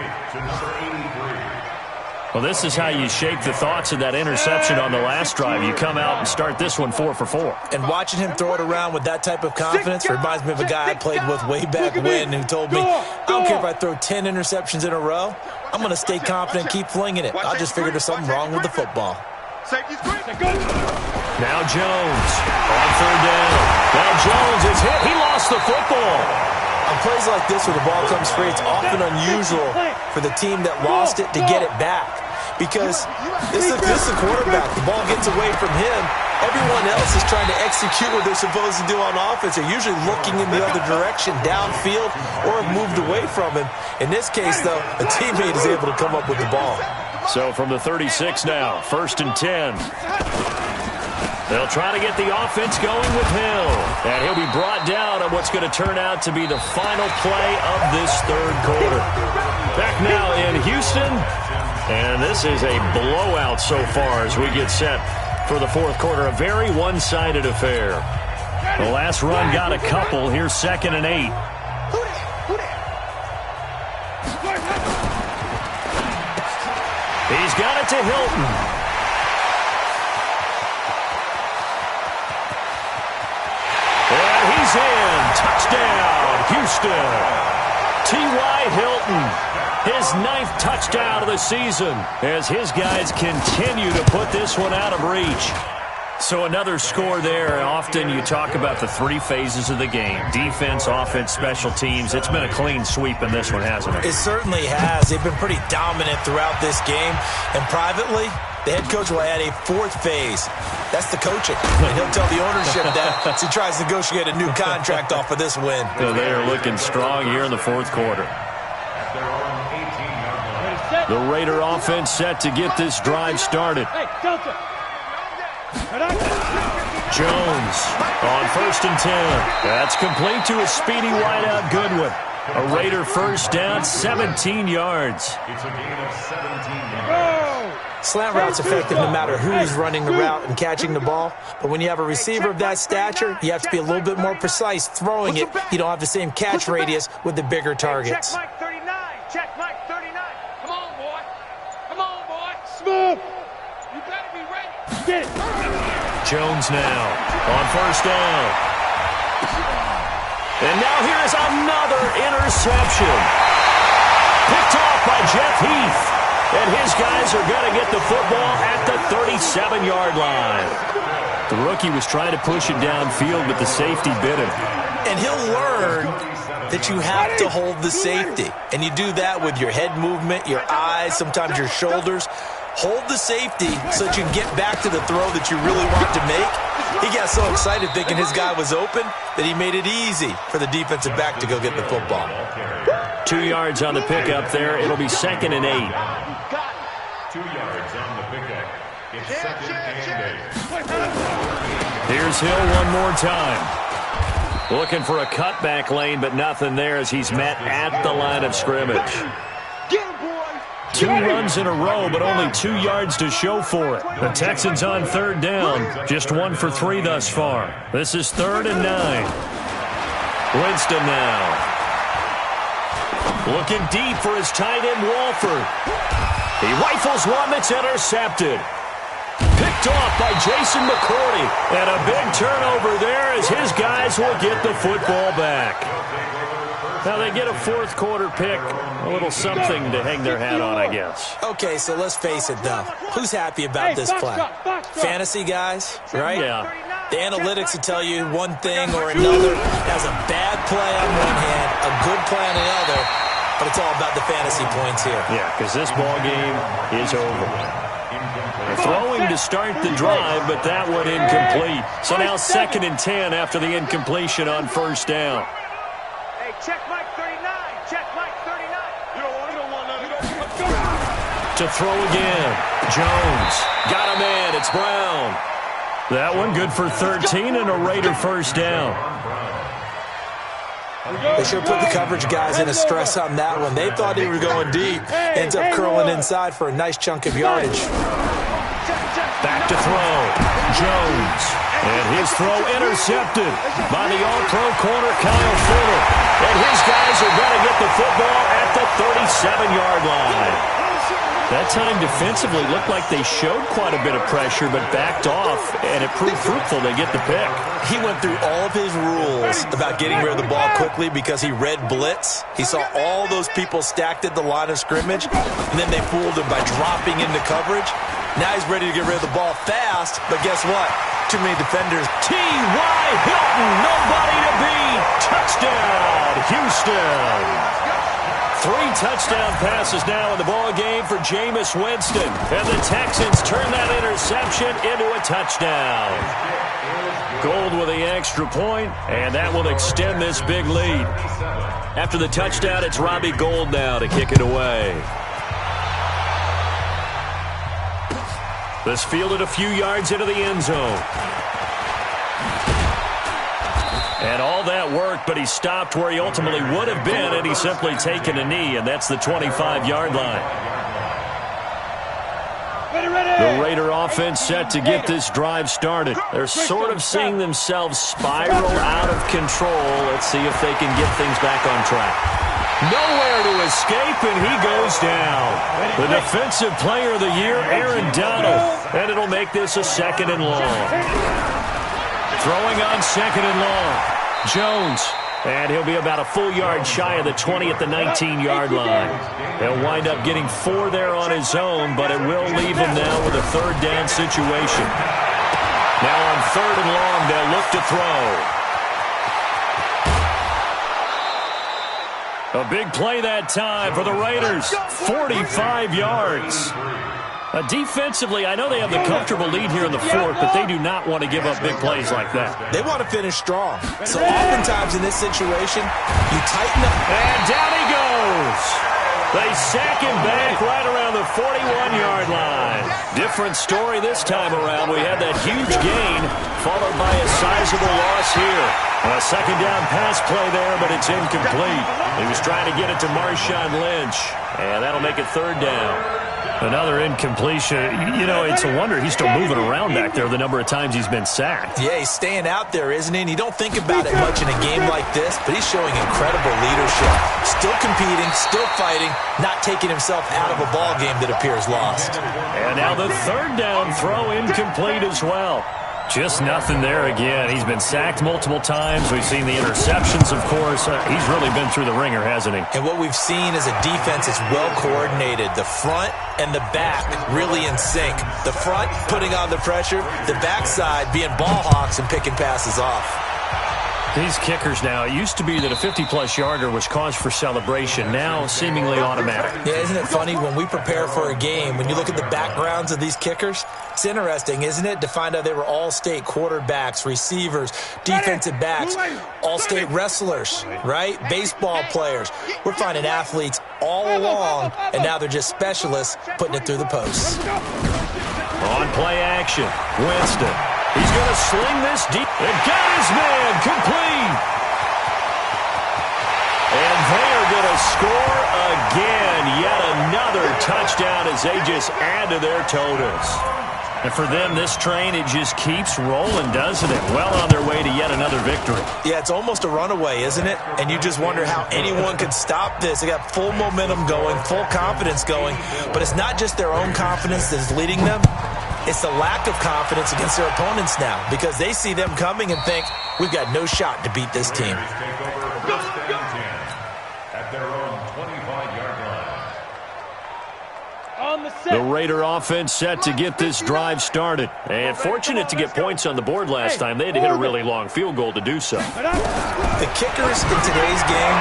Well, this is how you shape the thoughts of that interception on the last drive. You come out and start this one 4 for 4. And watching him throw it around with that type of confidence reminds me of a guy I played with way back when who told me, I don't care if I throw 10 interceptions in a row, I'm going to stay confident and keep flinging it. I just figured there's something wrong with the football. Now Jones on third down. Now Jones is hit. He lost the football. On plays like this where the ball comes free, it's often unusual for the team that lost it to get it back. Because this is a quarterback. The ball gets away from him. Everyone else is trying to execute what they're supposed to do on offense. They're usually looking in the other direction, downfield, or have moved away from him. In this case, though, a teammate is able to come up with the ball. So from the 36 now, 1st and 10. They'll try to get the offense going with Hill. And he'll be brought down on what's going to turn out to be the final play of this third quarter. Back now in Houston. And this is a blowout so far as we get set for the fourth quarter. A very one-sided affair. The last run got a couple. Here's 2nd and 8. He's got it to Hilton. And he's in. Touchdown, Houston. T.Y. Hilton, his 9th touchdown of the season, as his guys continue to put this one out of reach. So another score there. Often you talk about the 3 phases of the game: defense, offense, special teams. It's been a clean sweep in this one, hasn't it? It certainly has. They've been pretty dominant throughout this game. And privately, the head coach will add a 4th phase. That's the coaching. And he'll tell the ownership that as he tries to negotiate a new contract off of this win. So they are looking strong here in the 4th quarter. The Raider offense set to get this drive started. Jones on 1st and 10. That's complete to a speedy wideout Goodwin. A Raider first down, 17 yards. It's a gain of 17 yards. Slant route's effective no matter who's running the route and catching the ball. But when you have a receiver of that stature, you have to be a little bit more precise throwing it. You don't have the same catch radius with the bigger targets. Check Mike 39. Check Mike 39. Come on, boy. Come on, boy. Smooth. You better be ready. Get it. Jones now on 1st down. And now here is another interception. Picked off by Jeff Heath. And his guys are going to get the football at the 37-yard line. The rookie was trying to push it downfield, but the safety bit him. And he'll learn that you have to hold the safety. And you do that with your head movement, your eyes, sometimes your shoulders. Hold the safety so that you can get back to the throw that you really want to make. He got so excited thinking his guy was open that he made it easy for the defensive back to go get the football. 2 yards on the pickup there. It'll be 2nd and 8. 2 yards on the pickup. It's 2nd and 8. Here's Hill one more time. Looking for a cutback lane, but nothing there as he's met at the line of scrimmage. 2 runs in a row, but only 2 yards to show for it. The Texans on 3rd down, just 1 for 3 thus far. This is 3rd and 9. Winston now. Looking deep for his tight end, Walford. He rifles one that's intercepted. Picked off by Jason McCourty. And a big turnover there as his guys will get the football back. Now they get a 4th quarter pick. A little something to hang their hat on, I guess. Okay, so let's face it, though. Who's happy about this play? Fantasy guys, right? Yeah. The analytics will tell you one thing or another. Has a bad play on one hand, a good play on the other, but it's all about the fantasy points here. Yeah, because this ball game is over. They're throwing to start the drive, but that one incomplete. So now 2nd and 10 after the incompletion on 1st down. Hey, check Mike 39. Check Mike 39. You don't want none. To throw again. Jones. Got a man. It's Brown. That one good for 13 and a Raider first down. They should put the coverage guys in a stress on that one. They thought he was going deep. Ends up curling inside for a nice chunk of yardage. Back to throw. Jones. And his throw intercepted by the all-pro corner, Kyle Fuller. And his guys are going to get the football at the 37-yard line. That time defensively looked like they showed quite a bit of pressure but backed off, and it proved fruitful. They get the pick. He went through all of his rules about getting rid of the ball quickly because he read blitz. He saw all those people stacked at the line of scrimmage, and then they fooled him by dropping into coverage. Now he's ready to get rid of the ball fast, but guess what? Too many defenders. T.Y. Hilton, nobody to beat. Touchdown, Houston. 3 touchdown passes now in the ball game for Jameis Winston. And the Texans turn that interception into a touchdown. Gold with the extra point, and that will extend this big lead. After the touchdown, it's Robbie Gould now to kick it away. This fielded a few yards into the end zone. And all that worked, but he stopped where he ultimately would have been, and he's simply taken a knee, and that's the 25-yard line. The Raider offense set to get this drive started. They're sort of seeing themselves spiral out of control. Let's see if they can get things back on track. Nowhere to escape, and he goes down. The defensive player of the year, Aaron Donald. And it'll make this a 2nd and long. Throwing on 2nd and long. Jones And he'll be about a full yard shy of the 20 at the 19-yard line. He'll wind up getting 4 there on his own, but it will leave him now with a third down situation. Now on 3rd and long, they'll look to throw. A big play that time for the Raiders. 45 yards. Defensively, I know they have the comfortable lead here in the 4th, but they do not want to give up big plays like that. They want to finish strong. So oftentimes in this situation, you tighten up. And down he goes. They sack him back right around the 41-yard line. Different story this time around. We had that huge gain, followed by a sizable loss here. A second down pass play there, but it's incomplete. He was trying to get it to Marshawn Lynch, and that'll make it 3rd down. Another incompletion. You know, it's a wonder he's still moving around back there the number of times he's been sacked. Yeah, he's staying out there, isn't he? And you don't think about it much in a game like this, but he's showing incredible leadership. Still competing, still fighting, not taking himself out of a ball game that appears lost. And now the 3rd down throw incomplete as well. Just nothing there again. He's been sacked multiple times. We've seen the interceptions, of course. He's really been through the ringer, hasn't he? And what we've seen is a defense that's well coordinated. The front and the back really in sync. The front putting on the pressure. The backside being ball hawks and picking passes off. These kickers now, it used to be that a 50-plus yarder was cause for celebration. Now, seemingly automatic. Yeah, isn't it funny when we prepare for a game, when you look at the backgrounds of these kickers, it's interesting, isn't it, to find out they were all-state quarterbacks, receivers, defensive backs, all-state wrestlers, right? Baseball players. We're finding athletes all along, and now they're just specialists putting it through the posts. On play action, Winston. He's going to sling this deep. And got his man complete. And they are going to score again. Yet another touchdown as they just add to their totals. And for them, this train, it just keeps rolling, doesn't it? Well on their way to yet another victory. Yeah, it's almost a runaway, isn't it? And you just wonder how anyone could stop this. They got full momentum going, full confidence going. But it's not just their own confidence that's leading them. It's the lack of confidence against their opponents now because they see them coming and think, we've got no shot to beat this team. At their own 25-yard line. The Raider offense set to get this drive started. And fortunate to get points on the board last time. They had to hit a really long field goal to do so. The kickers in today's game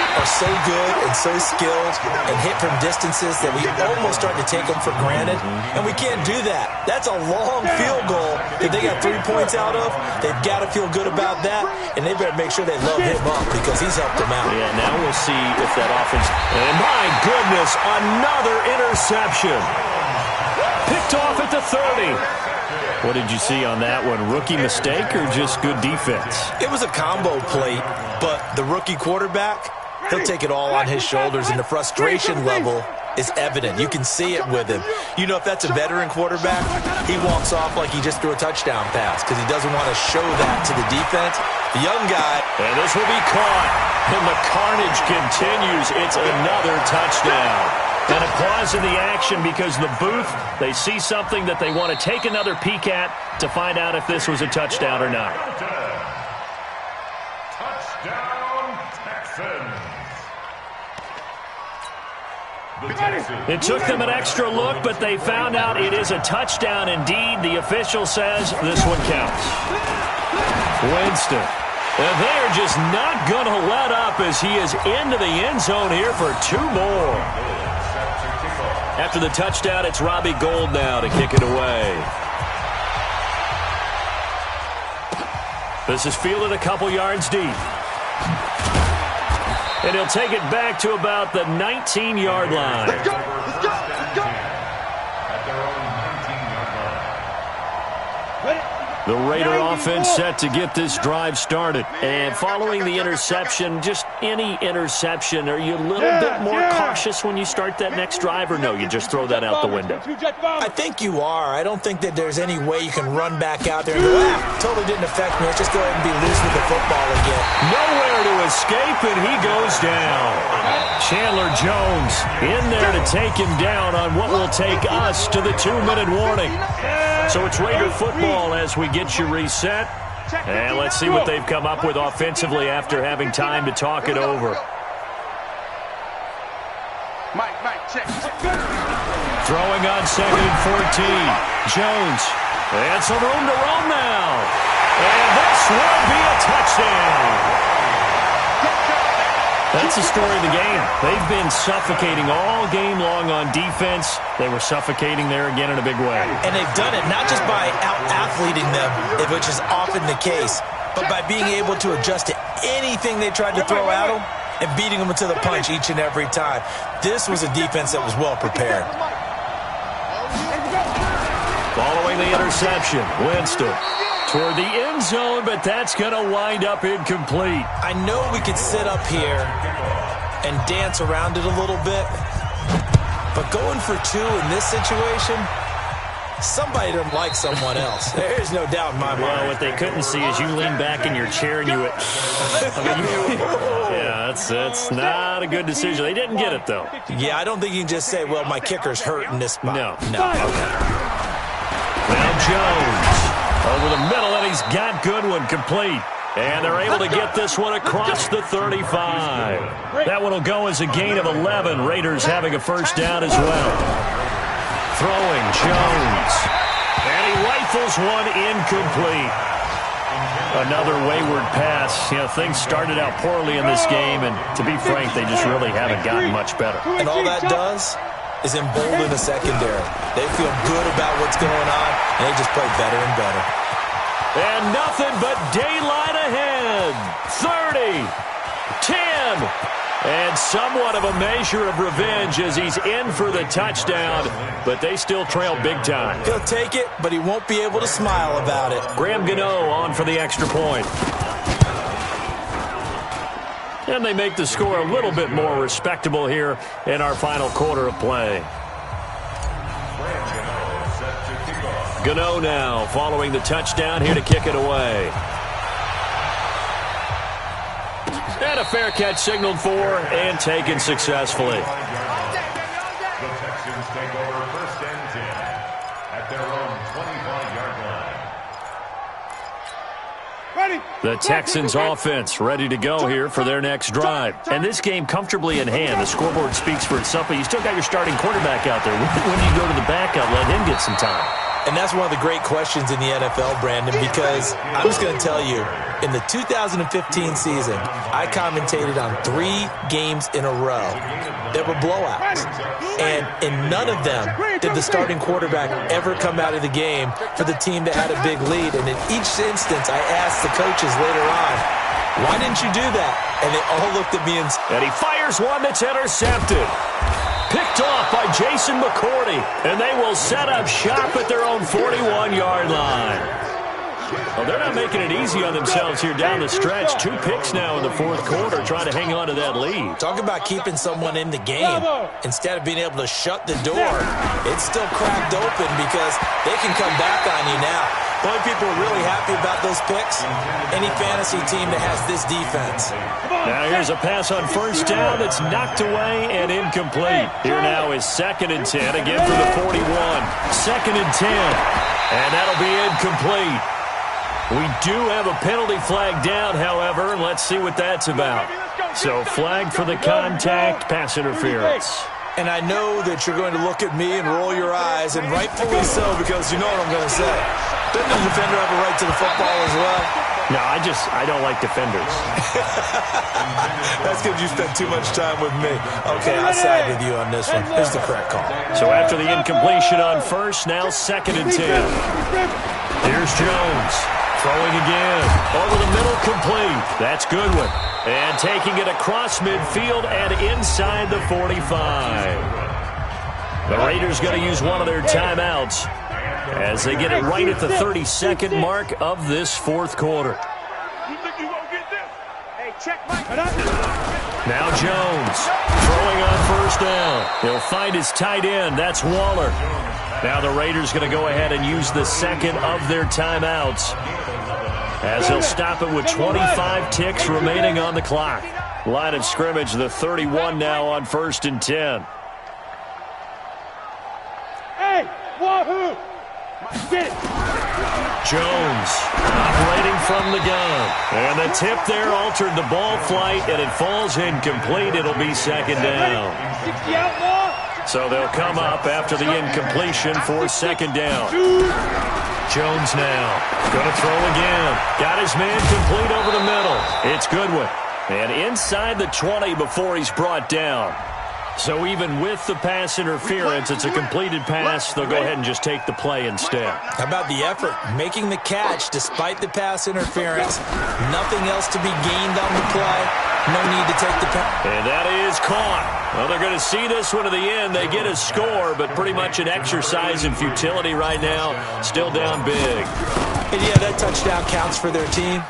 are so good and so skilled and hit from distances that we almost start to take them for granted, and we can't do that. That's a long field goal that they got 3 points out of. They've got to feel good about that, and they better make sure they load him up because he's helped them out. Yeah, now we'll see if that offense... And my goodness, another interception. Picked off at the 30. What did you see on that one? Rookie mistake or just good defense? It was a combo plate, but the rookie quarterback, he'll take it all on his shoulders, and the frustration level is evident. You can see it with him. You know, if that's a veteran quarterback, he walks off like he just threw a touchdown pass because he doesn't want to show that to the defense. The young guy. And this will be caught. And the carnage continues. It's another touchdown. And applause in the action because the booth, they see something that they want to take another peek at to find out if this was a touchdown or not. Touchdown, Texans. It took them an extra look, but they found out it is a touchdown indeed. The official says this one counts. Winston. And they are just not going to let up as he is into the end zone here for 2 more. After the touchdown, it's Robbie Gould now to kick it away. This is fielded a couple yards deep. And he'll take it back to about the 19-yard line. Let's go! Let's go! Let's go! At their own 19-yard line. Ready? The Raider offense set to get this drive started. And following the interception, just any interception, are you a little bit more cautious when you start that next drive, or no, you just throw that out the window? I think you are. I don't think that there's any way you can run back out there and go, totally didn't affect me. Let's just go ahead and be loose with the football again. Nowhere to escape, and he goes down. Chandler Jones in there to take him down on what will take us to the 2-minute warning. So it's Raider football as we get you reset. And let's see what they've come up with offensively after having time to talk it over. Mike, check. Throwing on 2nd and 14. Jones. And some room to roam now. And this will be a touchdown. That's the story of the game. They've been suffocating all game long on defense. They were suffocating there again in a big way. And they've done it not just by out-athleting them, which is often the case, but by being able to adjust to anything they tried to throw at them and beating them to the punch each and every time. This was a defense that was well prepared. Following the interception, Winston toward the end zone, but that's going to wind up incomplete. I know we could sit up here and dance around it a little bit, but going for 2 in this situation, somebody doesn't like someone else. There's no doubt in my mind. Well, what they couldn't see is you lean back in your chair and you went, yeah, that's not a good decision. They didn't get it, though. Yeah, I don't think you can just say, well, my kicker's hurt in this spot. No. Okay. Now Jones over the middle, and he's got Goodwin complete. And they're able to get this one across the 35. That one will go as a gain of 11. Raiders having a first down as well. Throwing, Jones. And he rifles one incomplete. Another wayward pass. You know, things started out poorly in this game, and to be frank, they just really haven't gotten much better. And all that does is embolden the secondary. They feel good about what's going on, and they just play better and better. And nothing but daylight ahead. 30, 10, and somewhat of a measure of revenge as he's in for the touchdown, but they still trail big time. He'll take it, but he won't be able to smile about it. Graham Gano on for the extra point. And they make the score a little bit more respectable here in our final quarter of play. Gano now following the touchdown here to kick it away. And a fair catch signaled for and taken successfully. The Texans take over 1st and 10 at their own 25-yard line. The Texans offense ready to go here for their next drive. And this game comfortably in hand. The scoreboard speaks for itself, but you still got your starting quarterback out there. When do you go to the backup, let him get some time? And that's one of the great questions in the NFL, Brandon, because I'm just going to tell you, in the 2015 season, I commentated on 3 games in a row that were blowouts. And in none of them did the starting quarterback ever come out of the game for the team that had a big lead. And in each instance, I asked the coaches later on, why didn't you do that? And they all looked at me and he fires one that's intercepted. Picked off by Jason McCourty, and they will set up shop at their own 41-yard line. Well, they're not making it easy on themselves here down the stretch. 2 picks now in the 4th quarter, trying to hang on to that lead. Talk about keeping someone in the game. Instead of being able to shut the door, it's still cracked open because they can come back on you now. The only people who are really happy about those picks, any fantasy team that has this defense. Now here's a pass on 1st down that's knocked away and incomplete. Here now is 2nd and 10, again for the 41. 2nd and 10, and that'll be incomplete. We do have a penalty flag down, however, and let's see what that's about. So flag for the contact, pass interference. And I know that you're going to look at me and roll your eyes, and rightfully so, because you know what I'm going to say. Doesn't the defender have a right to the football as well? No, I don't like defenders. That's because you spent too much time with me. Okay, I side with you on this one. Here's the correct call. So after the incompletion on 1st, now 2nd and 10. Here's Jones. Throwing again. Over the middle, complete. That's Goodwin. And taking it across midfield and inside the 45. The Raiders going to use one of their timeouts as they get it right at the 32nd mark of this 4th quarter. Now Jones throwing on 1st down. He'll find his tight end. That's Waller. Now the Raiders going to go ahead and use the 2nd of their timeouts as he'll stop it with 25 ticks remaining on the clock. Line of scrimmage, the 31 now on 1st and 10. Hey, wahoo! Get it. Jones operating from the gun. And the tip there altered the ball flight, and it falls incomplete. It'll be second down. 60 outlaw. So they'll come up after the incompletion for second down. Jones now going to throw again. Got his man complete over the middle. It's Goodwin. And inside the 20 before he's brought down. So even with the pass interference, it's a completed pass. They'll go ahead and just take the play instead. How about the effort? Making the catch despite the pass interference. Nothing else to be gained on the play. No need to take the pass. And that is caught. Well, they're going to see this one to the end. They get a score, but pretty much an exercise in futility right now. Still down big. And yeah, that touchdown counts for their team.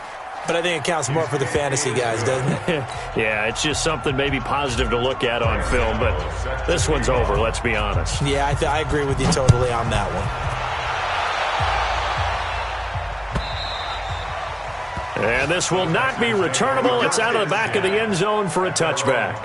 But I think it counts more for the fantasy guys, doesn't it? Yeah, it's just something maybe positive to look at on film, but this one's over, let's be honest. Yeah, I agree with you totally on that one. And this will not be returnable. It's out of the back of the end zone for a touchback.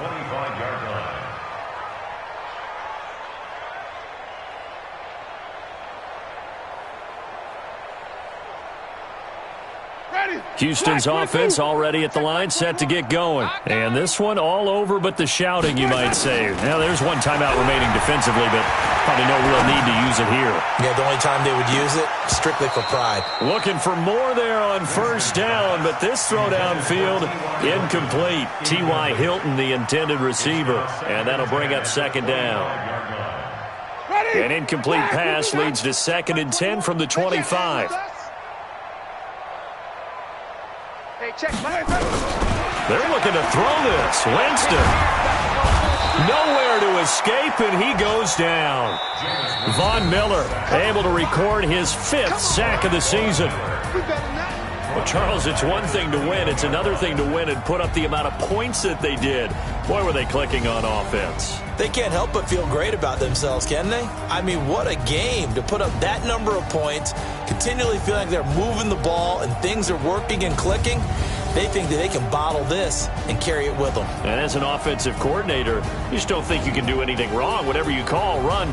Houston's offense already at the line, set to get going. And this one all over but the shouting, you might say. Now, there's one timeout remaining defensively, but probably no real need to use it here. Yeah, the only time they would use it, strictly for pride. Looking for more there on first down, but this throw downfield, incomplete. T.Y. Hilton, the intended receiver, and that'll bring up second down. An incomplete pass leads to 2nd and 10 from the 25. They're looking to throw this. Winston. Nowhere to escape, and he goes down. Von Miller able to record his 5th sack of the season. Well, Charles, it's one thing to win. It's another thing to win and put up the amount of points that they did. Boy, were they clicking on offense. They can't help but feel great about themselves, can they? I mean, what a game to put up that number of points, continually feeling like they're moving the ball and things are working and clicking. They think that they can bottle this and carry it with them. And as an offensive coordinator, you just don't think you can do anything wrong. Whatever you call, run,